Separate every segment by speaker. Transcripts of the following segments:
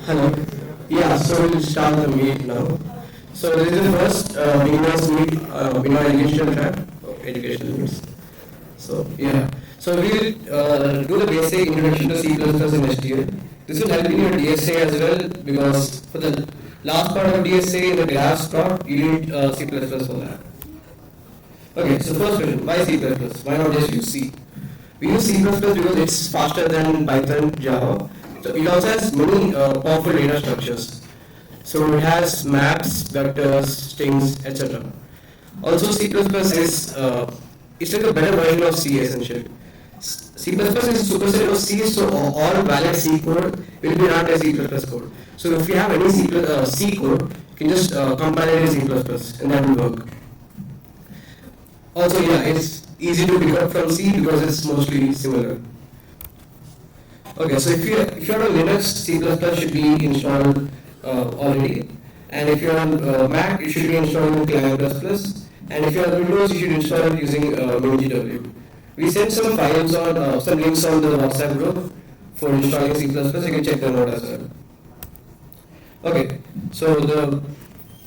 Speaker 1: Hello. Yeah, so we'll start the meet now. So this is the first beginners meet in our educational track, educational meets. So yeah, so we'll do the basic introduction to C++ and STL. This will help in your DSA as well because for the last part of DSA, the graphs part, you need C++ for that. Okay, so first question, why C++? Why not just use C? We use C++ because it's faster than Python, Java. So it also has many powerful data structures. So it has maps, vectors, strings, etc. Also C++ is it's like a better version of C essentially. C++ is a superset of C, so all valid C code will be run as C++ code. So if you have any C code, you can just compile it in C++ and that will work. Also, yeah, it's easy to pick up from C because it's mostly similar. Okay, so if you're on Linux, C++ should be installed already, and if you're on Mac, it should be installed in Client++, and if you're on Windows, you should install it using MinGW. We sent some files on some links on the WhatsApp group for installing C++. You can check them out as well. Okay, so the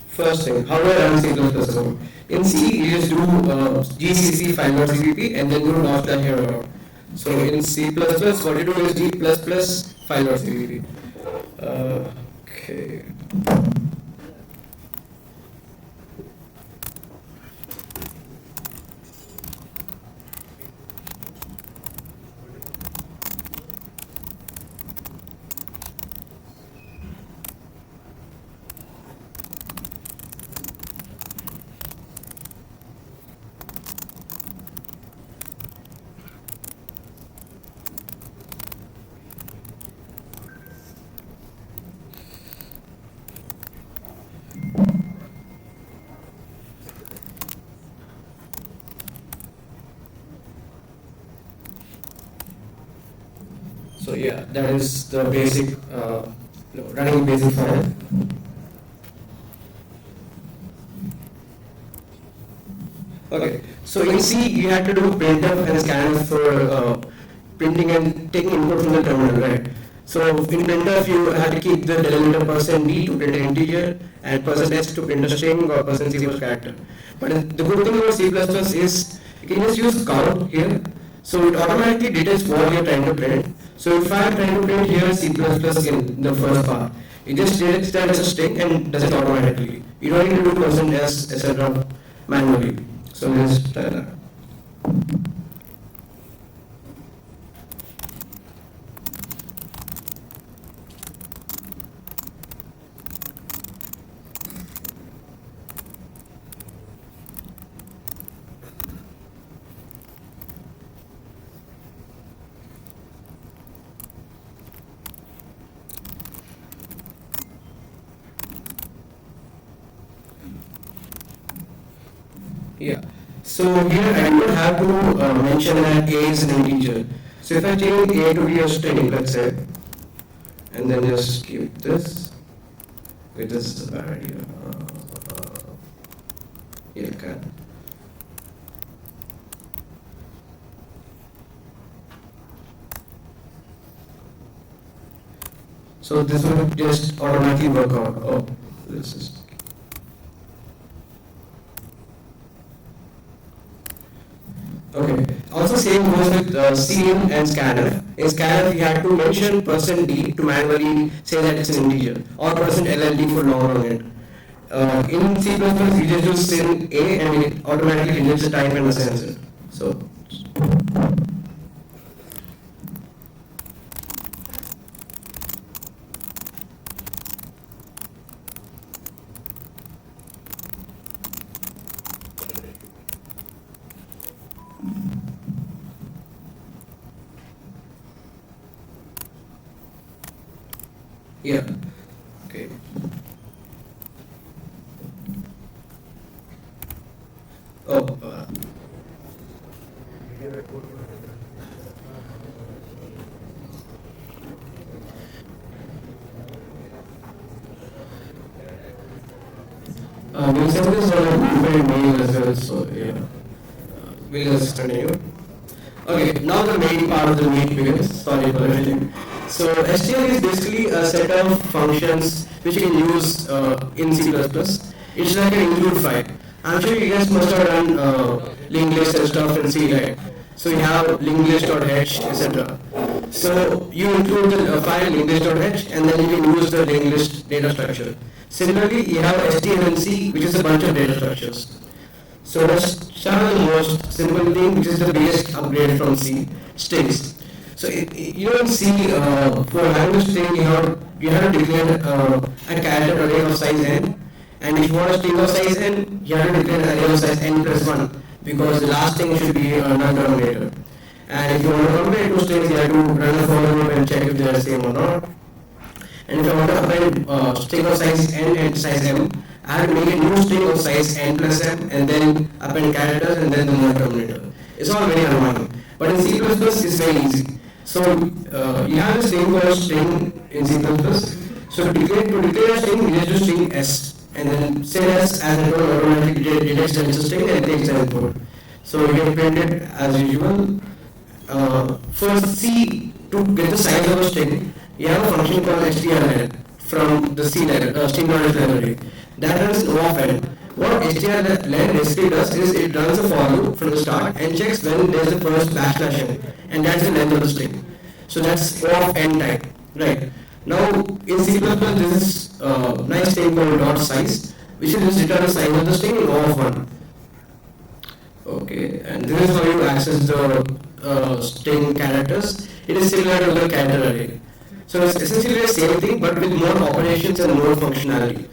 Speaker 1: first thing, how do I run C++ code? In C, you just do gcc file.cpp and then do /error. So in C++, what you do is g++ file.cpp. Okay. So yeah, that is the basic, running basic file. Okay, so in C you had to do printf and scanf for printing and taking input from the terminal, right? So in printf you had to keep the delimiter %d to print an integer and %s to print a string or %c for character. But the good thing about C++ is you can just use count here. So it automatically detects what you're trying to print. So if I'm trying to print here C++ in the first part, it just detects that as a string and does it automatically. You don't need to do %s etc. manually. So let's try that. Yeah. So here I would have to mention that a is an integer. So if I change a to be a string, let's say, and then just keep this. Okay, this is a bad idea. Yeah, okay. So this will just automatically work out. Oh, this is. Okay. Also same goes with cin and scanf. In scanf you have to mention %d to manually say that it's an integer or %lld for long on it. In C++ you just do sin a and it automatically rejects the type and assigns it. So yeah. Okay. Oh. We'll send this on a mail as well, so yeah. We'll just continue. Okay, now the main part of the meet begins. Sorry for everything. So STL is basically a set of functions which you can use in C++. It's like an include file. I'm sure you guys must have done linked list and stuff in C, right? So you have linked list.h, etc. So you include the file linked list.h and then you can use the linked list data structure. Similarly, you have STLMC, which is a bunch of data structures. So let's start with the most simple thing, which is the biggest upgrade from C, strings. So you know in C, for having a string, you have to declare a character array of size n, and if you want a string of size n, you have to declare an array of size n plus 1, because the last thing should be a non-terminator. And if you want to compare two strings, you have to run a for loop and check if they are the same or not. And if I want to append string of size n and size m, I have to make a new string of size n plus m and then append characters and then the non-terminator. It's all very annoying. But in C++, it's very easy. So you have this thing called string in C++. So to declare a string, you just do string s and then set s as an input automatically detects that it's a string and takes the input. So you get printed as usual. For C, to get the size of a string, you have a function called STL from the C string library. That runs often. What STL basically does is it runs a for loop from the start and checks when there's the first backslash n, and that's the length of the string. So that's of n type, right? Now in C++ this is a nice thing called dot size, which will just return the size of the string in of 1. Okay, and this is how you access the string characters. It is similar to the character array. So it's essentially the same thing, but with more operations and more functionality.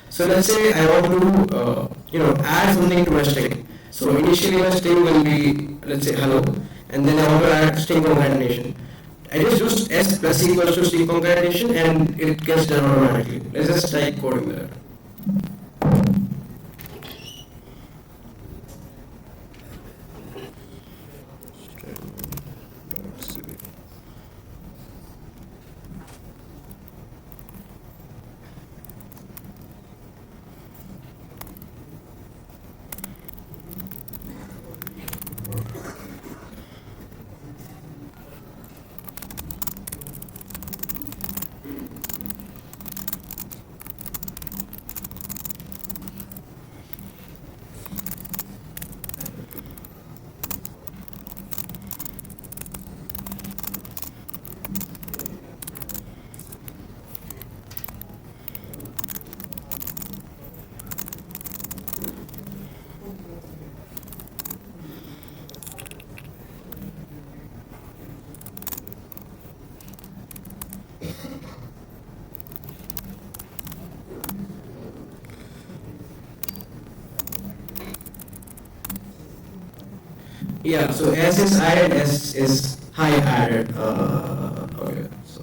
Speaker 1: So let's say I want to add something to my string. So initially my string will be, let's say, hello, and then I want to add string concatenation. I just use s plus equals to string concatenation and it gets done automatically. Let's just try coding that. Yeah, so S is I and S is high added. Okay, so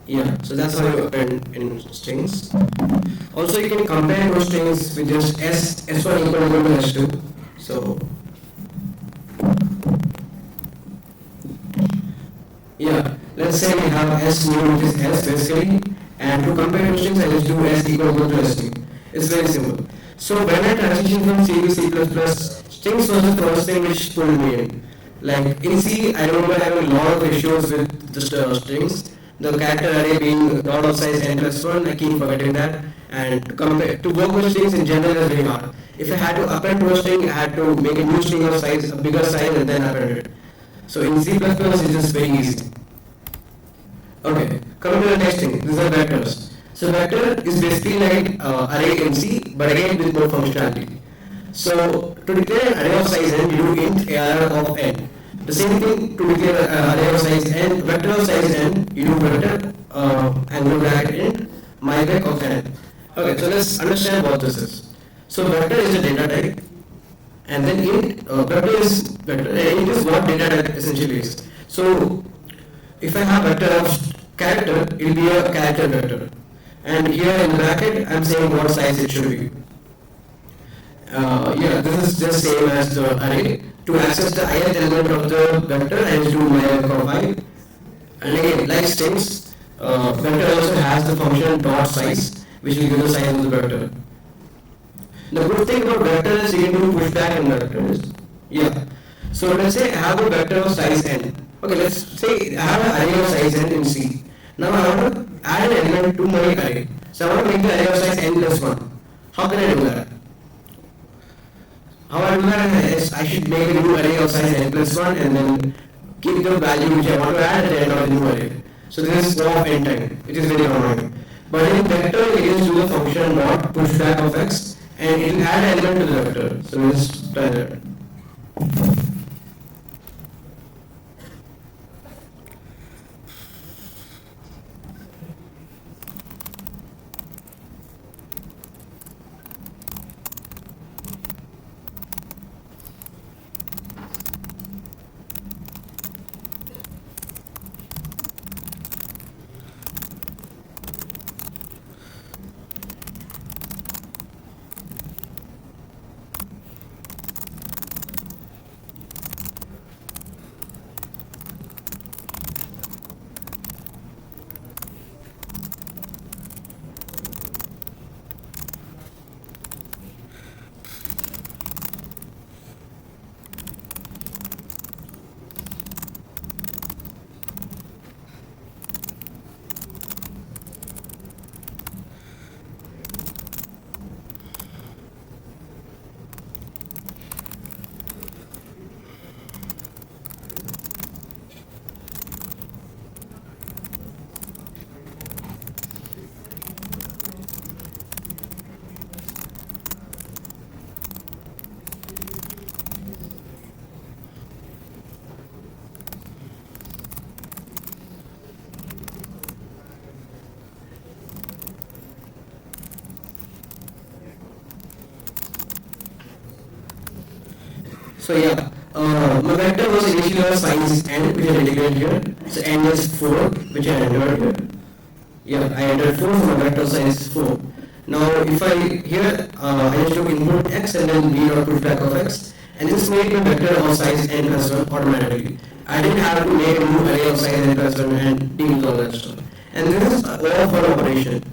Speaker 1: yeah, so that's how you append in strings. Also, you can compare those strings with just S1 equal to S2. So yeah, let's say we have S new, which is S basically. And to compare two strings, I just do S equal to S2. It's very simple. So when I transition from C to C++, strings was the first thing which pulled me in. Like in C, I remember having a lot of issues with the strings. The character array being dot of size n plus 1, I keep forgetting that. And to work with strings in general is very hard. If I had to append to a string, I had to make a new string of size, a bigger size, and then append it. So in C++, it's just very easy. Okay, coming to the next thing, these are vectors. So vector is basically like array in C, but again with more functionality. So to declare an array of size n, you do int AR of n. The same thing to declare an array of size n, vector of size n, you do vector angle bracket int myvec of n. Okay, so let's understand what this is. So vector is a data type, and then int vector is int is what data type essentially is. So if I have vector of character, it will be a character vector. And here in bracket, I am saying what size it should be. Yeah, this is just same as the array. To access the ith element of the vector, I just do myvec of I. And again, like strings, vector also has the function dot size, which will give the size of the vector. The good thing about vector is you can do pushback in vectors. Yeah. So let's say I have a vector of size n. Okay, let's say I have an array of size n in C. Now I want to add an element to my array. So I want to make the array of size n plus 1. How can I do that? How I do that is I should make a new array of size n plus 1 and then keep the value which I want to add at the end of the new array. So this is O of n time, which is very annoying. But in vector, you just do the function dot pushback of x and it will add an element to the vector. So let's try that. So yeah, my vector was initially of size n, which I integrated here. So n is 4, which I entered here. Yeah, I entered 4 for my vector size 4. Now if I here I just took input x and then v dot pushback of x, and this made my vector of size n plus 1 automatically. I didn't have to make a new array of size n plus 1 and deal with all that stuff. And this is all for operation.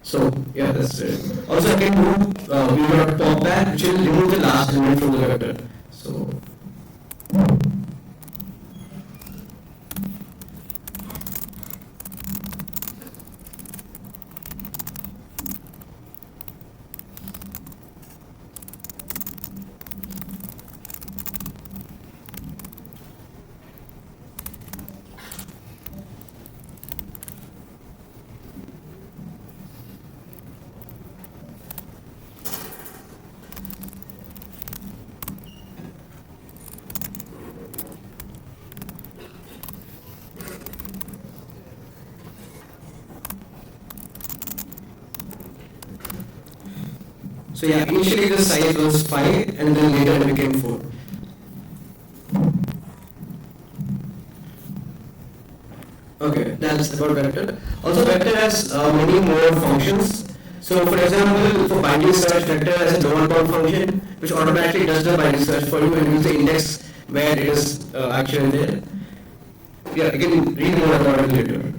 Speaker 1: So yeah, that's it. Also I can do v dot pop back, which will remove the last element from the vector. So So yeah, initially the size was 5 and then later it became 4. Okay, that's about vector. Also vector has many more functions. So for example, for binding search, vector has a lower bound function which automatically does the binding search for you and gives the index where it is actually there. Yeah, you can read more about it later.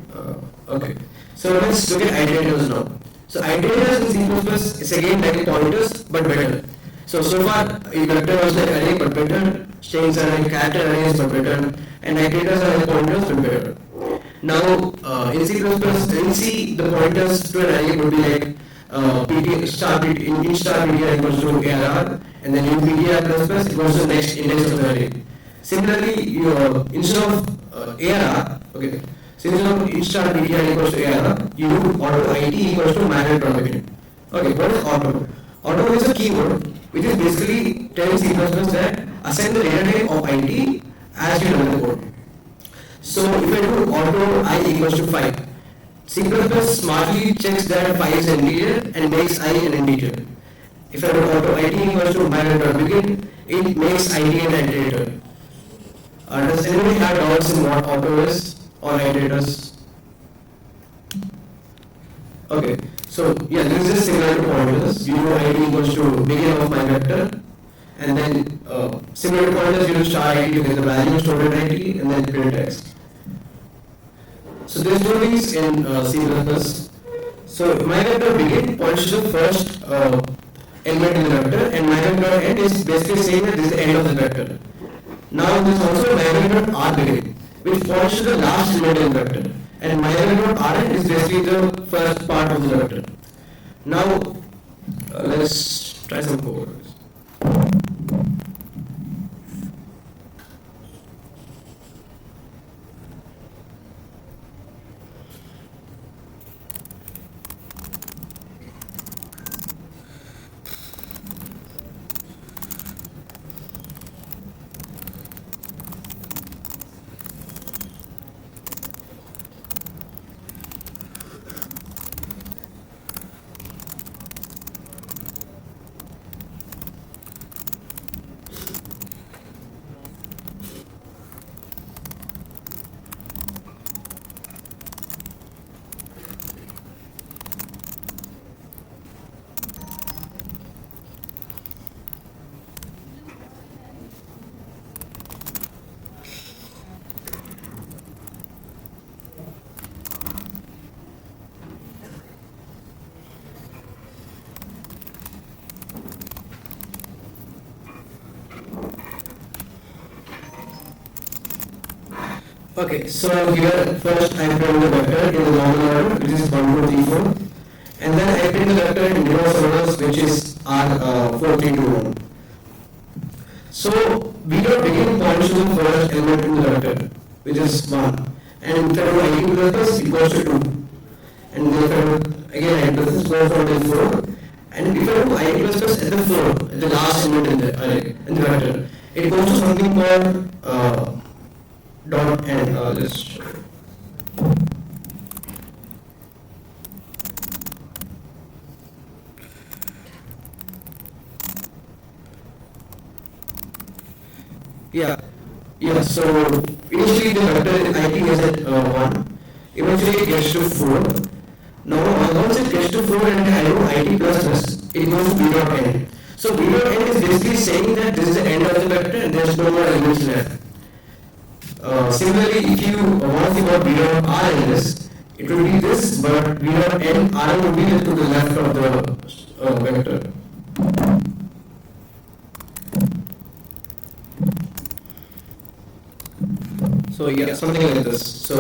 Speaker 1: Okay, so let's look at iterators now. So iterators in C++ is again like pointers but better. So far vector was like array but better, strings are like character arrays but better, and iterators are like pointers but better. Now in C++, in C the pointers to an array would be like int star ptr equals to arr, and then in ptr++ it goes to the next index of the array. Similarly, instead of arr, okay. Since int star ptr equals to arr, you do auto it equals to manual.begin. Okay, what is auto? Auto is a keyword which is basically telling C++ that assign the data type of it as you run the code. So if I do auto I equals to 5, C++ smartly checks that 5 is an integer and makes I an integer. If I do auto it equals to manual.begin, it makes it an iterator. Does anybody have doubts in what auto is? Or iterators? Okay, so yeah, this is similar to pointers. You know id equals to begin of my vector, and then similar to pointers, you use star id to get the value stored in id and then print text. So there's two things in C++. So my vector begin points to the first element in the vector, and minus dot end is basically saying that this is the end of the vector. Now there is also minus dot r beginning, which points to the last element in the vector, and minus dot rn is basically the first part of the vector. Now let's try some code. Okay, so here first I print the vector in the normal order, which is 1, 2, 3, 4, and then I print the vector in reverse orders, which is R 4, 3, 2, 1. So we dot begin points to the first element in the vector, which is 1, and if I do ID plus it goes to 2, and then if I do again ID plus goes on to 4, and if I do ID plus at the 4, at the last element in the array, in the vector, it goes to something called dot and let's so initially the vector IT is at 1, eventually it gets to 4. Now once it gets to 4 and I do IT plus, it goes to b dot n. So b dot n is basically saying that this is the end of the vector and there's no more elements left. Similarly, if you want to think about b dot r in this, it will be this, but b dot n r will be to the left of the vector. So something like this. So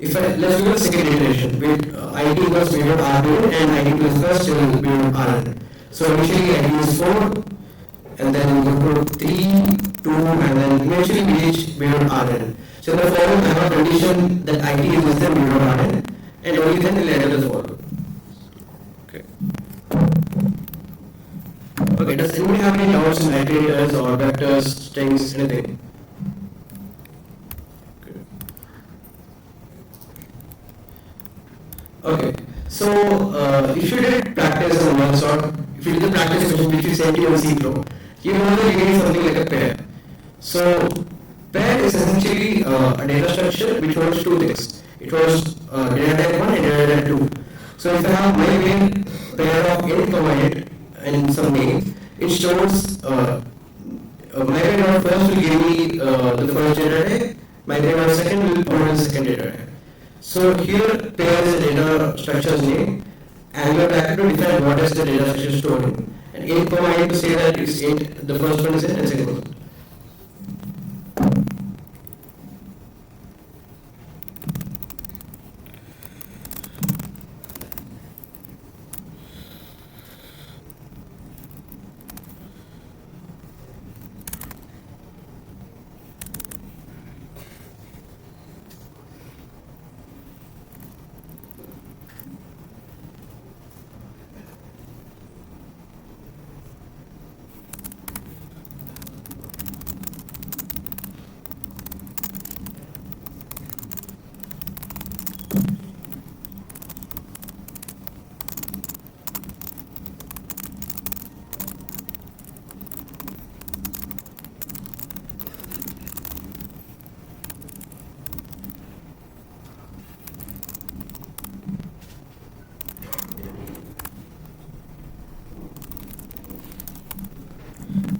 Speaker 1: if let's do the second iteration with id plus b dot r and id plus first till b dot rn. So initially id is 4, and then we go to 3, 2, and then eventually we reach b dot rn. So in the following I have a condition that id is less than b dot rn, and only then we'll enter the follow. Okay, does anybody have any doubts in iterators or vectors, strings, anything? Okay, so if you did practice on one sort, if you did the practice question which you sent to your C Pro, you know that you need something like a pair. So pair is essentially a data structure which holds two things. It holds data type 1 and data type 2. So if I have my main pair of int comma int and some name, it stores my pair of first will give me the first data type, my pair of second will point the second data type. So here pair is a data structure's name, and we are back to define what is the data structure storing. And int comma int to say that it's int, the first one is int and second one.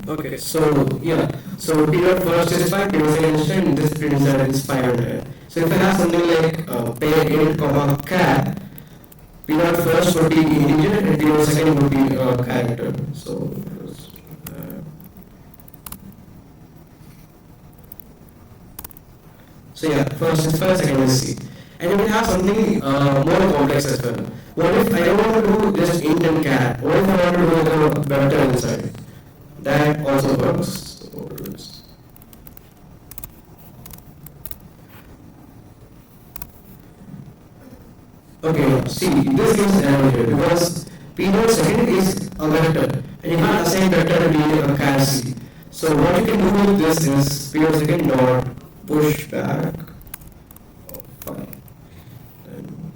Speaker 1: Okay, so so P dot first is 5, P dot second is 10, this P dot is 500. So if I have something like pair int comma cat, P naught first would be integer and P naught second would be character. Uh, so yeah, first is first, second is C. And you will have something more complex as well. What if I don't want to do just int and char? What if I want to do a vector inside? That also works. Okay, see, this gives an error here because P naught second is a vector and you can't assign vector to be a char C. So what you can do with this is P naught second dot push back. Oh, fine. Then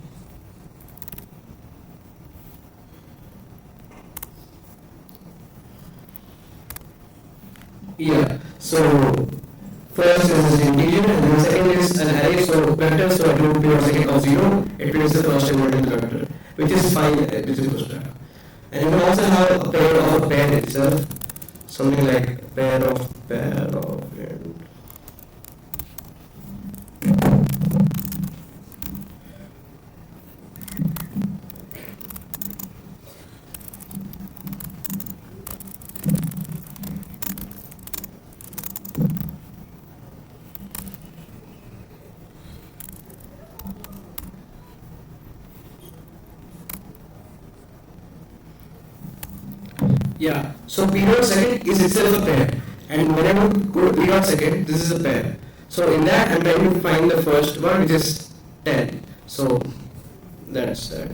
Speaker 1: yeah, so first is an integer and then second is an array, so vector, so I do P naught second of 0, it means the first element in the vector, which is fine, which is push back. And you can also have a pair of a pair itself, something like pair of and yeah, so P naught second is itself a pair, and whenever we go to P naught second, this is a pair. So in that, I'm trying to find the first one, which is 10. So that's that.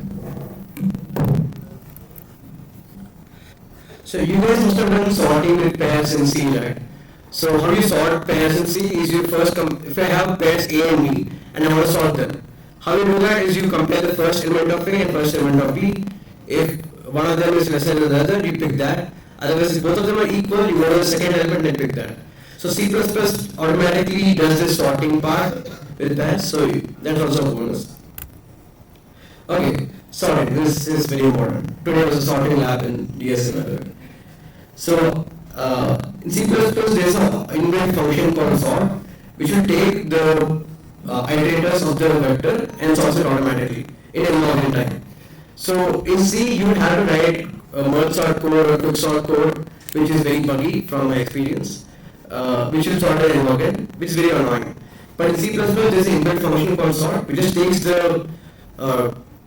Speaker 1: So you guys must have done sorting with pairs in C, right? So how you sort pairs in C is you first if I have pairs A and B, and I want to sort them. How you do that is you compare the first element of A and first element of B. If one of them is lesser than the other, you pick that. Otherwise, if both of them are equal, you go to the second element and pick that. So C++ automatically does this sorting part with pairs, so that's also a bonus. Okay, sorry, this is very important. Today was a sorting lab in DSM. So in C++, there's an inbuilt function called sort, which will take the iterators of the vector and sort it automatically in a log time. So in C, you would have to write a merge sort code or quick sort code, which is very buggy from my experience, which will sort it in login, which is very annoying. But in C++, there's an inbuilt function called sort, which just takes the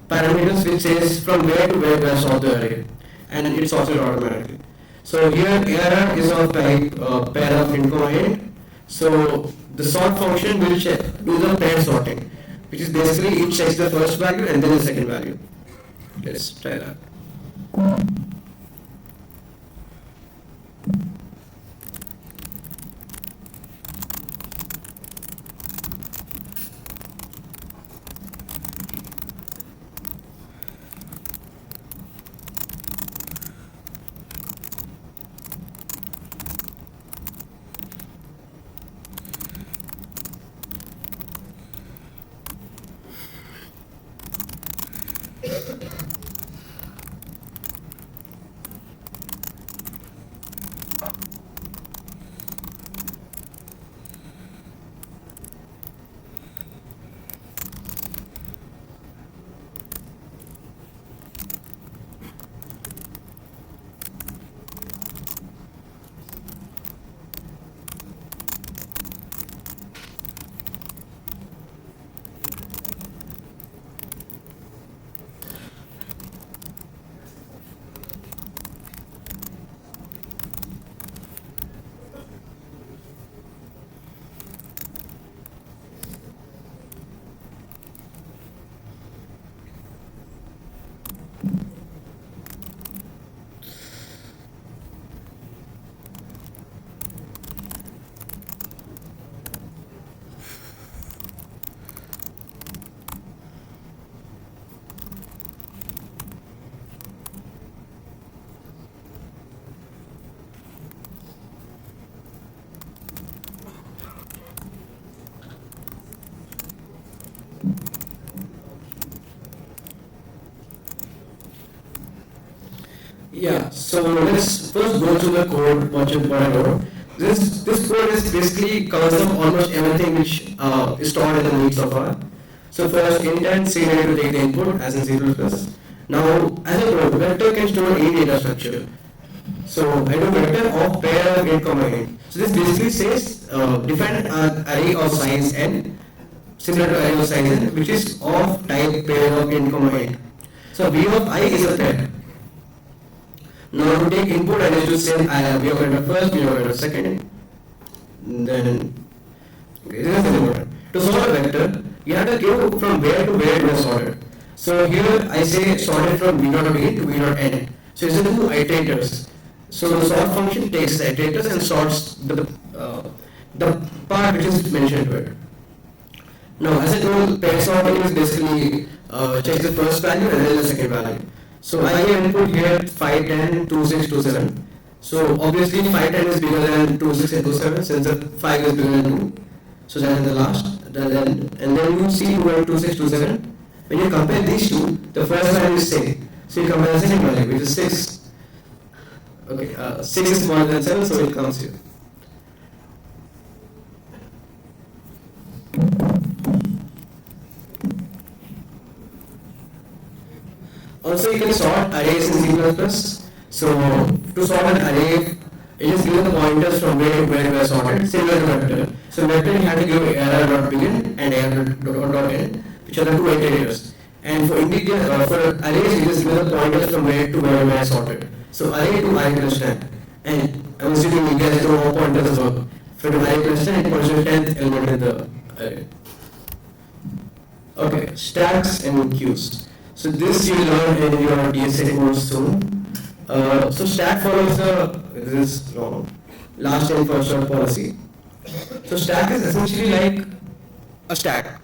Speaker 1: parameters which says from where to where do I sort the array, and it sorts it automatically. So here ARR is of type pair of int comma int. So the sort function will do the pair sorting, which is basically it checks the first value and then the second value. Let's try that. Yeah, so let's first go through the code, what I wrote. This code is basically covers up almost everything which is stored in the needs of our. So first intent, C need to take the input as in C++. Now as a proof, vector can store any data structure. So I do vector of pair of int comma int. So this basically says define an array of size n similar to array of size n, which is of type pair of int comma int. So v of I is a pair. Now to take input, I need to say v of I first, v of I second. Then okay, this is important. To sort a vector, you have to give from where to where it was sorted. So here I say sorted from v dot a to v dot n. So it's the two iterators. So the sort function takes the iterators and sorts the part which is mentioned to it. Now as I told, pair sorting is basically checks the first value and then the second value. So I have input here 5, 10, 2, 6, 2, 7. So obviously 5, 10 is bigger than 2, 6 and 2, 7 since the 5 is bigger than 2. So that is the last. And then you see 2, 6, 2, 7. When you compare these two, the first value is same. So you compare the second value, which is 6. Okay, 6 is smaller than 7, so it comes here. Also, you can sort arrays in C++. So to sort an array, it is given the pointers from where to where they were sorted, similar to vector. So vector you have to give array.begin and array.end, which are the two iterators. And for integer, for arrays, it is given the pointers from where to where they were sorted. So array to array plus 10. And I'm assuming you guys know all pointers as well. For the array plus 10, it points to the 10th element in the array. Okay, stacks and queues. So this you learn in your DSA course soon. So stack follows this last in first served policy. So stack is essentially like a stack.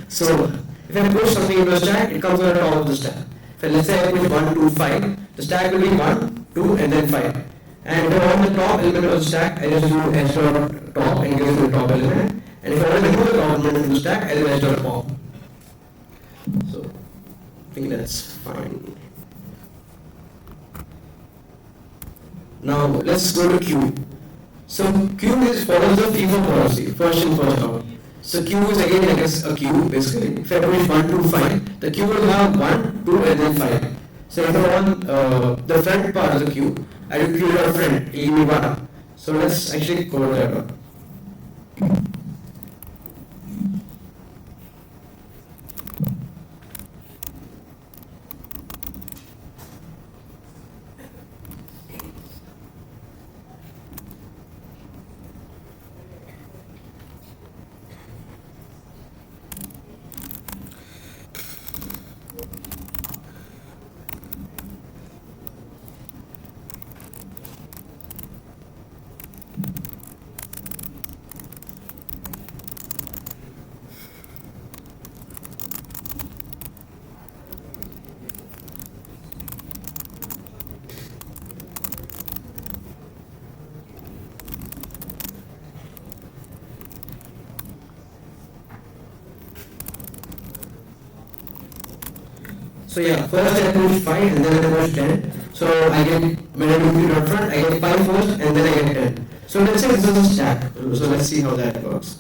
Speaker 1: So if I push something into a stack, it comes on the top of the stack. So let's say I push 1, 2, 5, the stack will be 1, 2 and then 5. And if I want the top element of the stack, I just do extra top and give it to the top element. And if I want to remove the top element of the stack, I do extra top. So I think that's fine. Now let's go to queue. So queue is follows the FIFO policy, first in first out. So queue is again like a queue basically. If I push 1, 2, 5, the queue will have 1, 2 and then 5. So if I want the front part of the queue, I will queue your front, it will give me 1. So let's actually code that up. So yeah, first I push 5 and then I push 10. So I get, when I do the front, I get 5 first and then I get 10. So let's say this is a stack. So let's see how that works.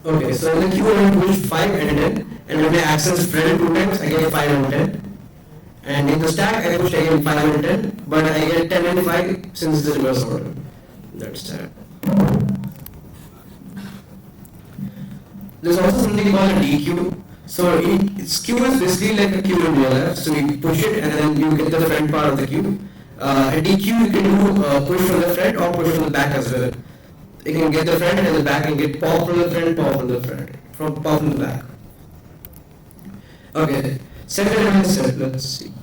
Speaker 1: Okay, so in the queue I push 5 and 10, and when I access friend 2 times, I get 5 and 10. And in the stack, I push again 5 and 10, but I get 10 and 5 since it's the reverse order. That's that. There's also something called a DQ. So its queue is basically like a queue in real life. So you push it and then you get the front part of the queue. A DQ you can do push from the front or push from the back as well. You can get the front and the back and get pop from the front, pop from the front, pop from the back. Okay, second and step, let's see.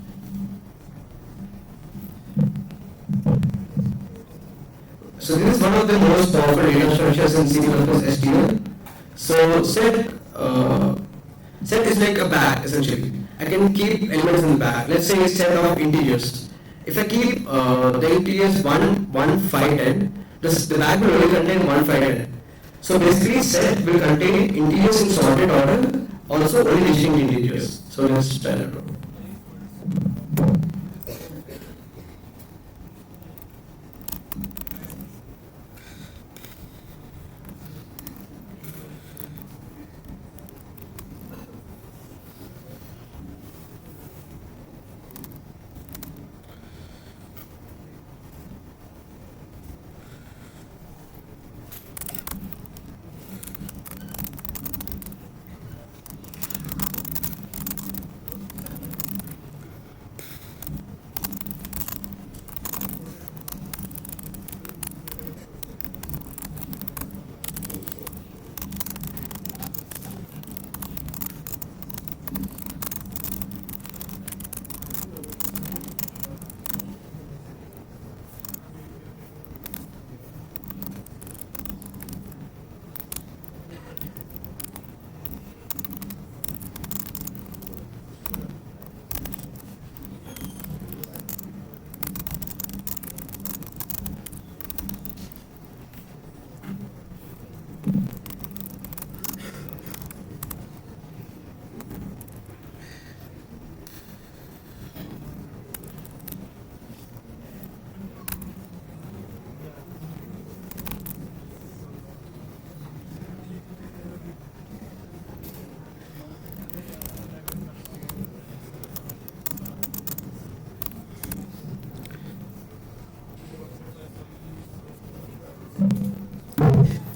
Speaker 1: So this is one of the most powerful data structures in C STL. So set is like a bag essentially. I can keep elements in the bag. Let's say a set of integers. If I keep the integers 1, 1, 5, 10, the bag will only contain 1, 5, 10. So basically set will contain integers in sorted order, also only distinct integers. So let's try that out.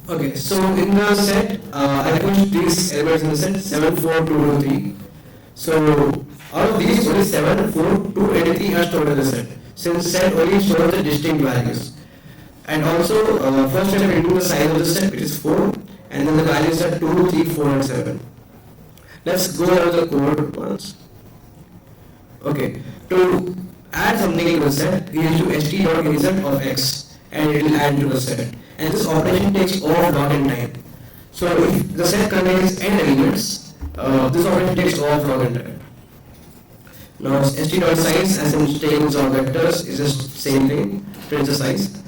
Speaker 1: Okay, so in the set, I put these elements in the set 7, 4, 2, 2, 3. So out of these, only 7, 4, 2, and 3 are stored in the set. Since set only stores the distinct values. And also, first step we do the size of the set, which is 4, and then the values are 2, 3, 4, and 7. Let's go over the code once. Okay, to add something in the set, we use to st.insert of x, and it will add to the set. And this operation takes all log n time. So if the set contains n elements, this operation takes all log n time. Now st.size as in strings or vectors is just same thing, prints the size.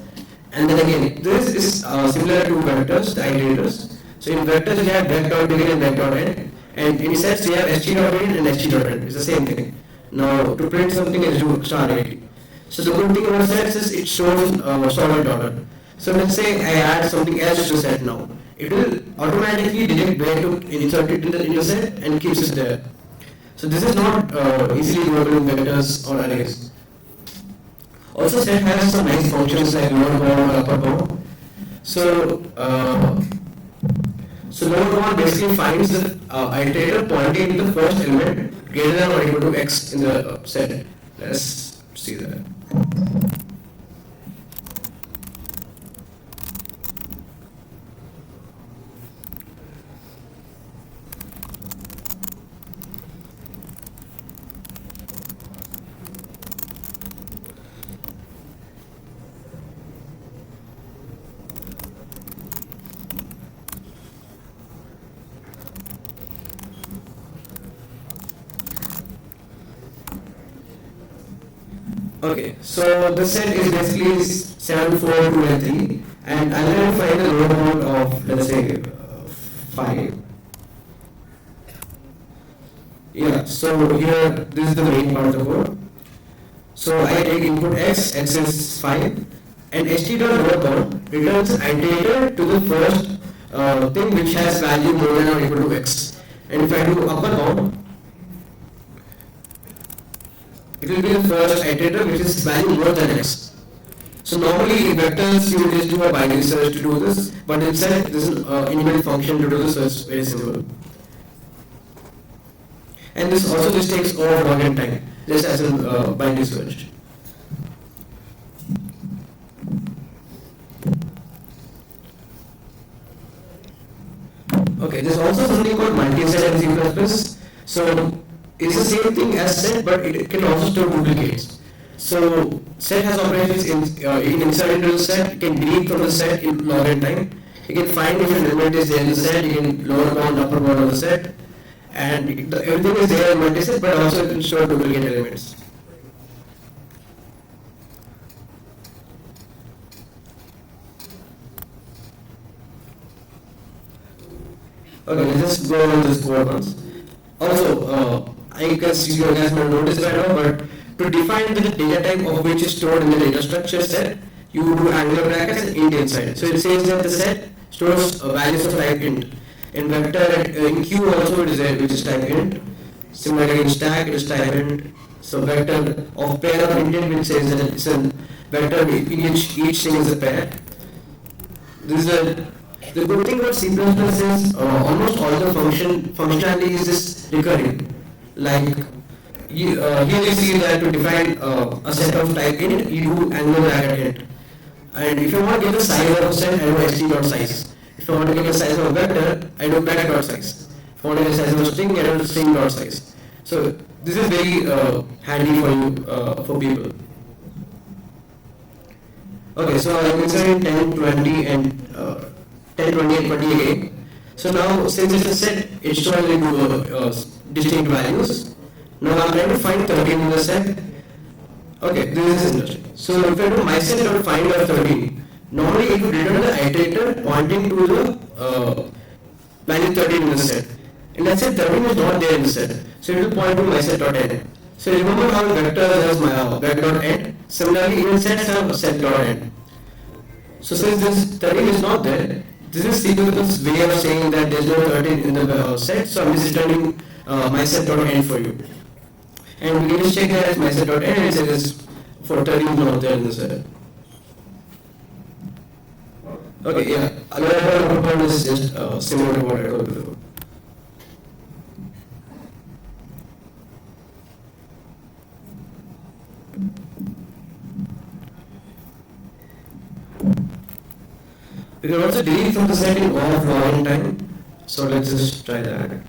Speaker 1: And then again, this is similar to vectors, the iterators. So in vectors you have vec.begin and vec.end, and in sets you have st.begin and st.end. It's the same thing. Now to print something is do star id. So the good thing about sets is it shows sorted order. So let's say I add something else to set now. It will automatically detect where to insert it in your set and keeps it there. So this is not easily doable in vectors or arrays. Also set has some nice functions like lower bound or upper bound. So lower bound basically finds the iterator pointing to the first element greater than or equal to x in the set. Let's see that. Okay, so the set is basically 7, 4, 2, and 3, and I'll identify the lower bound of, let's say, 5. Yeah, so here, this is the main part of the code. So I take input x is 5, and st.lower bound returns iterator to the first thing which has value more than or equal to x. And if I do upper bound, it will be the first iterator which is value more than x. So normally in vectors you will just do a binary search to do this, but instead this is an inbuilt function to do the search, very simple. And this also just takes all log n time, just as in binary search. Okay, there's also something called multi-set in C++. So it's the same thing as set, but it can also store duplicates. So set has operations in insert into the set, it can delete from the set in log n time, You can find if an element is there in the set, you can lower bound, upper bound of the set, and everything is there in multi-set, but also you can store duplicate elements. Okay, let's just go on this code once. Also, I guess you guys might notice by now, but to define the data type of which is stored in the data structure set, you do angular brackets and int inside. So it says that the set stores values of type int. In vector, in Q also it is there, which is type int. Similarly in stack, it is type int. So vector of pair of int, which says that it's a vector in each thing is a pair. This is the good thing about C++ is almost all the functionality is just recurring. Like here you see that to define a set of type int, you do angular bracket int. And if you want to get the size of a set, I do st.size. If I want to get the size of a vector, I do bracket.size. If I want to get the size of a string, I do string.size. So this is very handy for you, for people. Okay, so I'm inside 10, 20 and 10, 20 and 20 again. So now since it's a set, it's stored into distinct values. Now I'm trying to find 13 in the set. Okay, this is interesting. So if I do myset.find of 13, normally it would return the iterator pointing to the value 13 in the set. And let's say 13 is not there in the set. So it will point to myset.end. So remember how vectors has my vec.end. Similarly, even sets have set.end. So since this 13 is not there, this is C++'s way of saying that there is no 13 in the set. So I'm just returning myset.end for you. And we can just check that as myset.end and it says for 13 is not there in the set. Okay, yeah. Another one is just similar to what I told before. We can also delete from the set in all of login time. So let's just try that.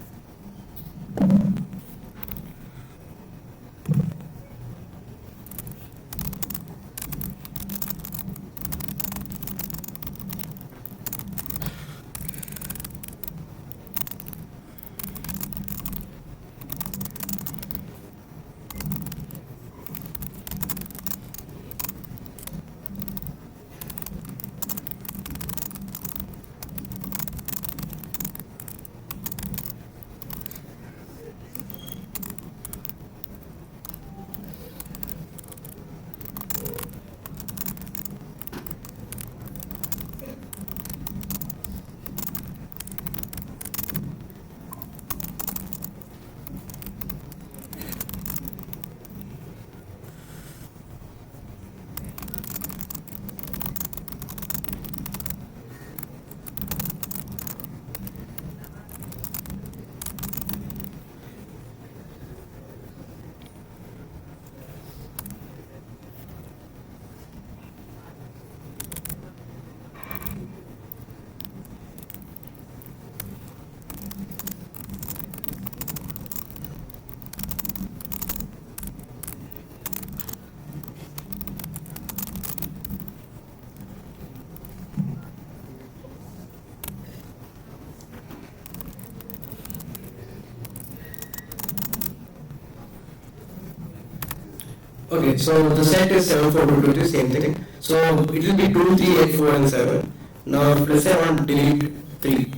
Speaker 1: Okay, so the set is 7, 4, 2, 2, 3, same thing. So it will be 2, 3, 8, 4 and 7. Now let's say I want to delete 3.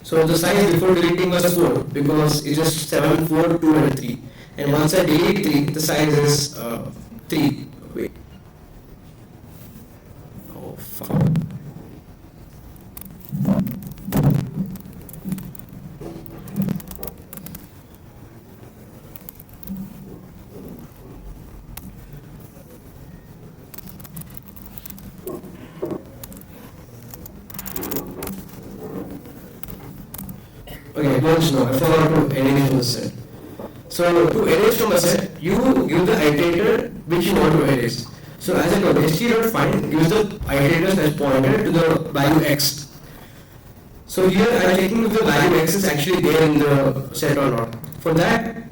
Speaker 1: So the size before deleting was 4 because it's just 7, 4, 2 and 3. And once I delete 3, the size is 3. Wait. Oh fuck. Okay, once no, I forgot to erase from the set. So to erase from a set, you give the iterator which you want to erase. So as I told, st.find gives the iterators as pointer to the value x. So here I am checking if the value x is actually there in the set or not. For that,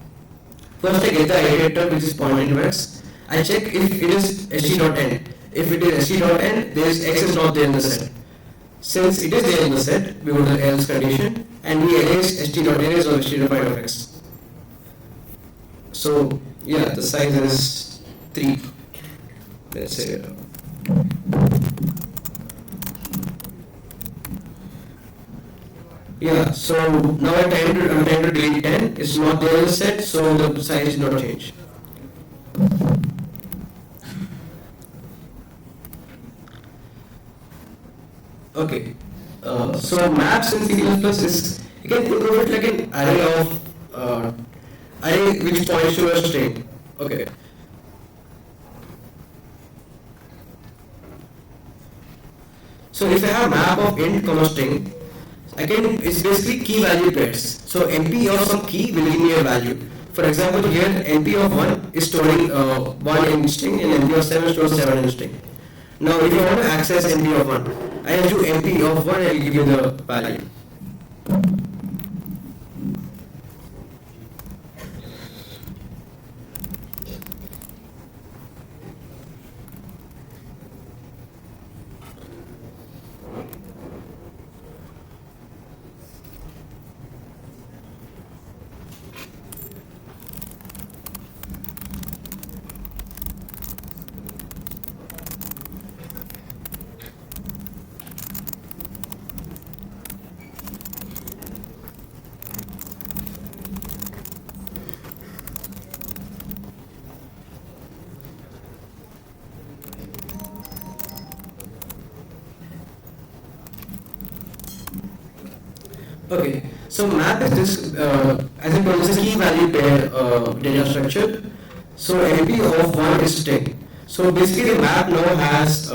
Speaker 1: first I get the iterator which is pointing to x. I check if it is st.end. If it is st.end, there is x is not there in the set. Since it is there in the set, we go to the else condition and we erase st.erase or st.find of x. So yeah, the size is 3. Let's say yeah, so now I'm trying to delete 10. It's not there in the set, so the size did not change. Okay, so maps in C++ is, you can think of it like an array of array which points to a string. Okay. So if I have map of int comma string, it's basically key value pairs. So MP of some key will give me a value. For example, here MP of 1 is storing 1 in string and MP of 7 stores 7 in string. Now if I want to access MP of 1, I have to MP of 1 and it will give you the value. Okay, so map is this, as I told, it's a key value pair data structure. So MP of 1 is string. So basically the map now has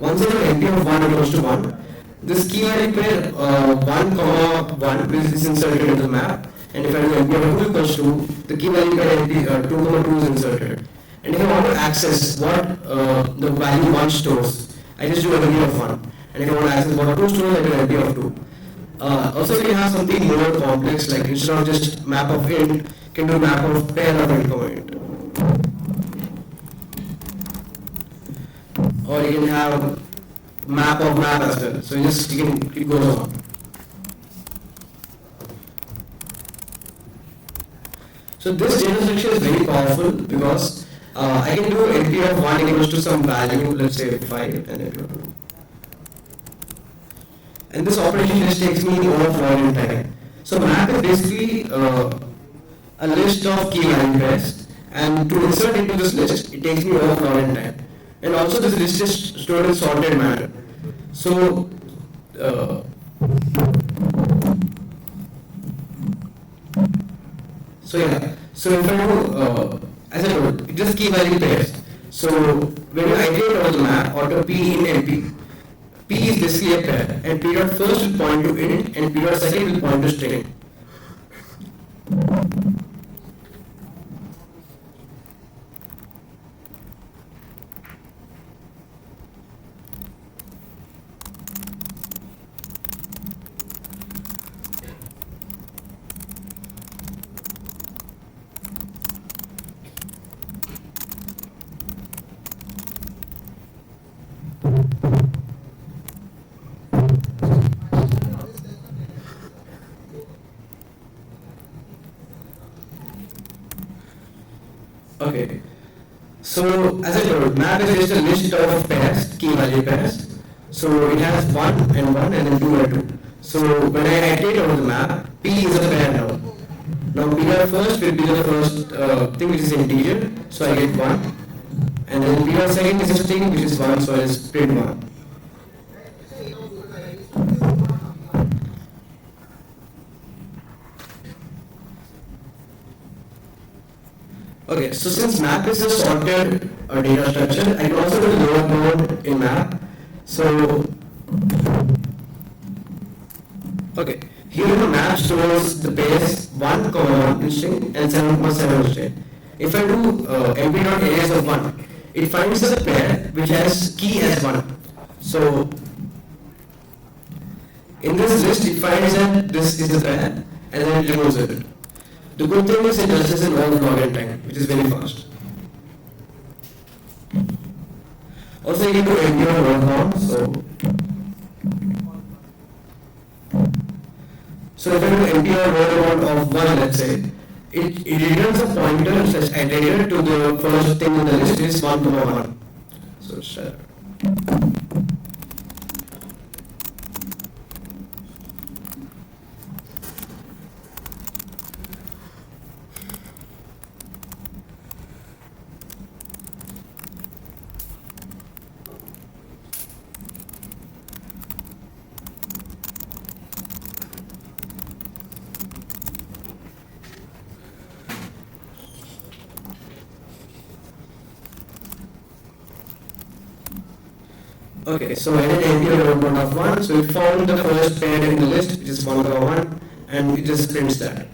Speaker 1: once I have MP of 1 equals to 1, this key value pair 1 comma 1 is inserted into the map, and if I do MP of 2 equals to, the key value pair MP 2 comma 2 is inserted. And if I want to access what the value 1 stores, I just do MP of 1. And if I want to access what 2 stores, I do MP of 2. Also, you can have something more complex, like instead of just map of int, you can do map of pair of int comma int. Or you can have map of map as well. So it goes on. So this data structure is very powerful because I can do NP of 1 equals to some value, let's say 5, and NP of 2. And this operation just takes me over Florian time. So map is basically a list of key value pairs, and to insert into this list, it takes me over Florian time. And also this list is stored in sorted manner. So so if I do, as I told, it just key value pairs. So when you iterate over the map, auto P in MP, P is basically a pair, and P dot first will point to int, and P dot second will point to string. Okay, so as I told, map is just a list of pairs, key value pairs. So it has 1 and 1 and then 2 and 2. So when I iterate over the map, P is a pair now. Now P dot first will be the first thing which is integer, so I get 1. And then P dot second is a string which is 1, so I just print 1. Okay, so since map is a sorted data structure, I can also do the lower bound in map. So, okay, here the map stores the pairs 1, 1 in string and 7, 7 in string. If I do mp.arrays of 1, it finds the pair which has key as 1. So In this list, it finds that this is the pair and then it removes it. The good thing is it does this in all login time, which is very fast. Also, you can do NPR roll so if I do NPR roll of 1, let's say, it returns a pointer slash iterator to the first thing in the list is 1, 1. So it's okay, so I did NPR roll of 1, so it found the first pair in the list, which is 1, 1, and it just prints that.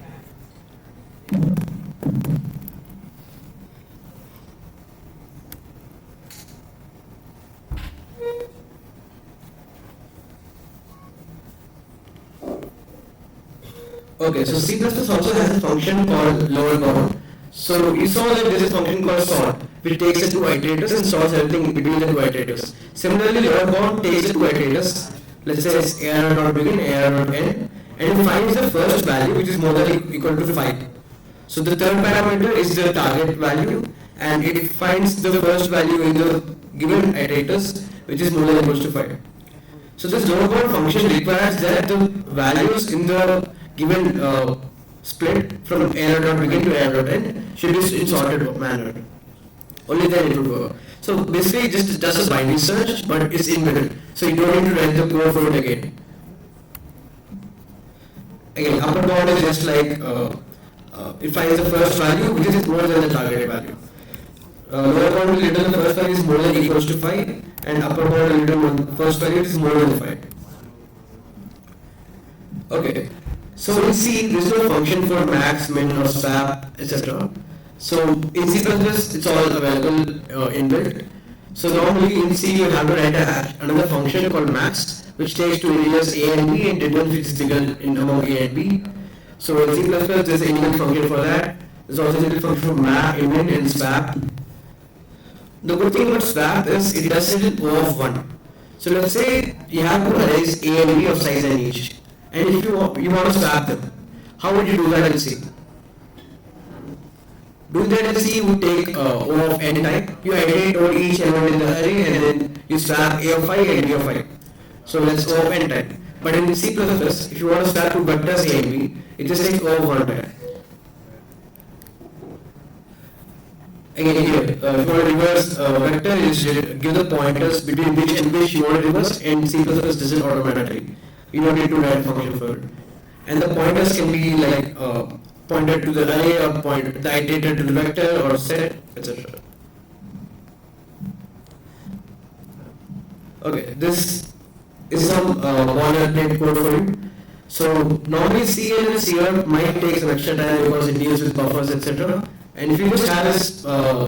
Speaker 1: Okay, so C++ also has a function called lower bound. So you saw that there is a function called sort, which takes the two iterators and sorts everything between the two iterators. Similarly, lower bound takes the two iterators, let's say it's AR.begin, AR.end, and it finds the first value, which is more than equal to 5. So the third parameter is the target value, and it finds the first value in the given iterators, which is more than equal to 5. So this lower bound function requires that the values in the given split from AR.begin to AR.end should be in sorted manner. Only then it would work. So basically, it just does a binary search, but it's in middle. So you don't need to write the code for it again. Again, upper bound is just like it finds the first value, which is more than the targeted value. Lower bound will return the first value is more than equals to 5, and upper bound will return the first value is more than 5. Okay. So in C, there is no function for max, min, or swap, etc. So in C++, it's all available inbuilt. So normally in C, you have to write another function called max, which takes two integers a and b and determines which is bigger in among a and b. So in C++, there's an inbuilt function for that. There's also an inbuilt function for map, int, and swap. The good thing about swap is it does it in O of 1. So let's say you have two arrays a and b of size n each. And if you want to swap them, how would you do that in C? Doing that in C, you would take O of n type, you iterate over each element in the array, and then you swap A of 5 and B of 5. So that's O of n type. But in C++, if you want to swap two vectors A and B, it just takes O of 1 type. Again here, if you want to reverse vector, you just give the pointers between which and which you want to reverse, and C++ does it automatically. You don't need to write a function for it. And the pointers can be like pointed to the array or the iterator to the vector or set, etc. Okay, this is some boilerplate code for you. So normally CL and CR might take some extra time because it deals with buffers, etc. And if you just have this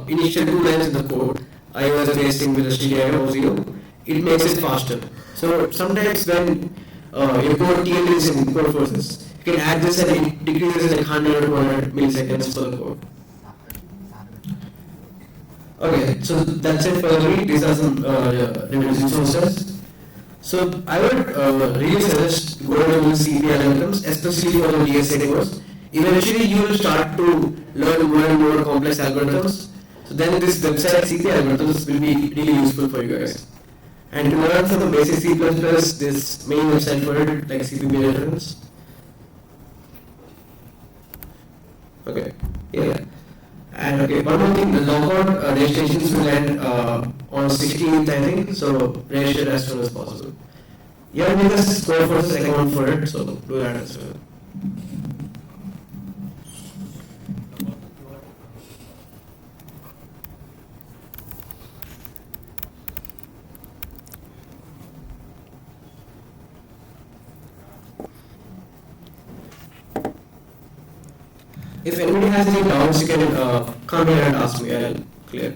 Speaker 1: initial two lines in the code, IO as a base thing with STL or 0, it makes it faster. So sometimes when your code TL is in code forces, you can add this and it decreases like 100 or 200 milliseconds for the code. Okay, so that's it for the week. These are some resources. So I would really suggest go to the CP algorithms, especially for the DSA course. Eventually you will start to learn more and more complex algorithms. So then this website CP algorithms will be really useful for you guys. And to learn some of the basic C++, this main website for it, like CPP reference. Okay, yeah. And okay, one more thing, the lockout registrations will end on 16th, I think, so register as soon as possible. Yeah, make us score for the account for it, so do that as well. If anybody has any doubts, you can come here and ask me. I'll clear.